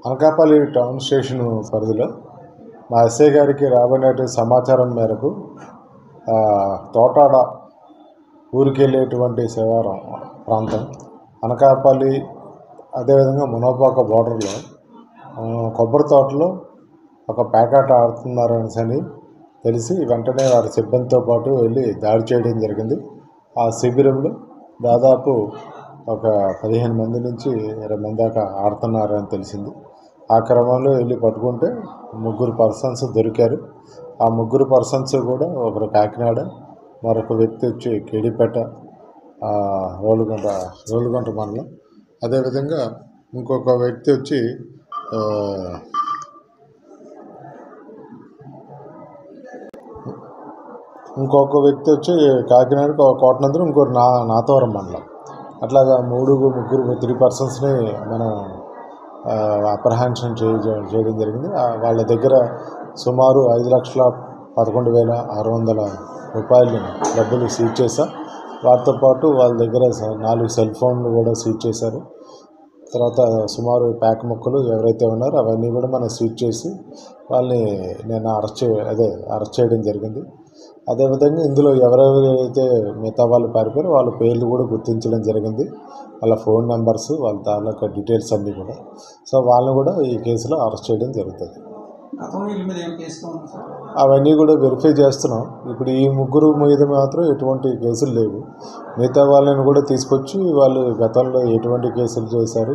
Anakapalli town station పరిధిలో మా SI గారికి రాబడిన సమాచారం మేరకు తోటాడ ఊరికి వెళ్ళేటువంటి శివారం ప్రాంతం అనకాపల్లి అదేవిధంగా మునోపాక బోర్డర్లో కొబ్బరి తోటలో ఒక ప్యాకెట్ ఆడుతున్నారని తెలిసి వెంటనే వారి సిబ్బందితో పాటు వెళ్ళి దాడి చేయడం జరిగింది. ఆ శిబిరంలో దాదాపు ఒక 15 మంది నుంచి 20 మంది దాకా ఆడుతున్నారని తెలిసింది. ఆ క్రమంలో వెళ్ళి పట్టుకుంటే 3 పర్సన్స్ దొరికారు. ఆ 3 పర్సన్స్ కూడా ఒకరు కాకినాడ, మరొక వ్యక్తి వచ్చి కేడిపేట రోలుగుంట మండలం, అదేవిధంగా ఇంకొక వ్యక్తి వచ్చి కాకినాడ కోటనందరం, ఇంకోటి నాతవరం మండలం. అట్లాగా ముగ్గురు 3 పర్సన్స్ని మనం అప్రహెన్షన్ చేయడం జరిగింది. వాళ్ళ దగ్గర సుమారు 5,11,600 రూపాయలు డబ్బులు సీజ్ చేశాం. వాటితో పాటు వాళ్ళ దగ్గర 4 సెల్ ఫోన్లు కూడా సీజ్ చేశారు. తర్వాత సుమారు ప్యాక్ ముక్కలు ఎవరైతే ఉన్నారో అవన్నీ కూడా మనం సీజ్ చేసి వాళ్ళని నేను అరెస్ట్ చేయడం జరిగింది. అదేవిధంగా ఇందులో ఎవరెవరైతే మిగతా వాళ్ళు పారిపోయారో వాళ్ళ పేర్లు కూడా గుర్తించడం జరిగింది. వాళ్ళ ఫోన్ నెంబర్స్, వాళ్ళ తాలూకా డీటెయిల్స్ అన్నీ కూడా. సో వాళ్ళని కూడా ఈ కేసులో అరెస్ట్ చేయడం జరుగుతుంది. అవన్నీ కూడా వెరిఫై చేస్తున్నాం. ఇప్పుడు ఈ 3 మీద మాత్రం ఎటువంటి కేసులు లేవు. మిగతా వాళ్ళని కూడా తీసుకొచ్చి వాళ్ళు గతంలో ఎటువంటి కేసులు చేశారు,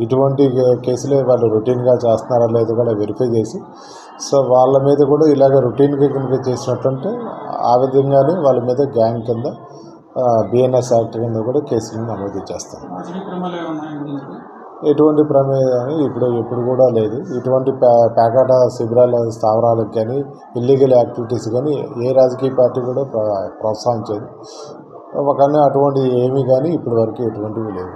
ఇటువంటి కేసులే వాళ్ళు రొటీన్గా చేస్తున్నారా లేదో కూడా వెరిఫై చేసి, సో వాళ్ళ మీద కూడా ఇలాగ రొటీన్గా కనుక చేసినట్టుంటే ఆ విధంగానే వాళ్ళ మీద గ్యాంగ్ కింద బిఎన్ఎస్ యాక్ట్ కింద కూడా కేసులను నమోదు చేస్తాం. ఎటువంటి ప్రమేయం ఎప్పుడు కూడా లేదు. ఇటువంటి ప్యాకెట్ శిబిరాల స్థావరాలకు కానీ ఇల్లీగల్ యాక్టివిటీస్ కానీ ఏ రాజకీయ పార్టీ కూడా ప్రోత్సహించేది. కానీ అటువంటి ఏమీ కానీ ఇప్పటి వరకు ఎటువంటివి లేవు.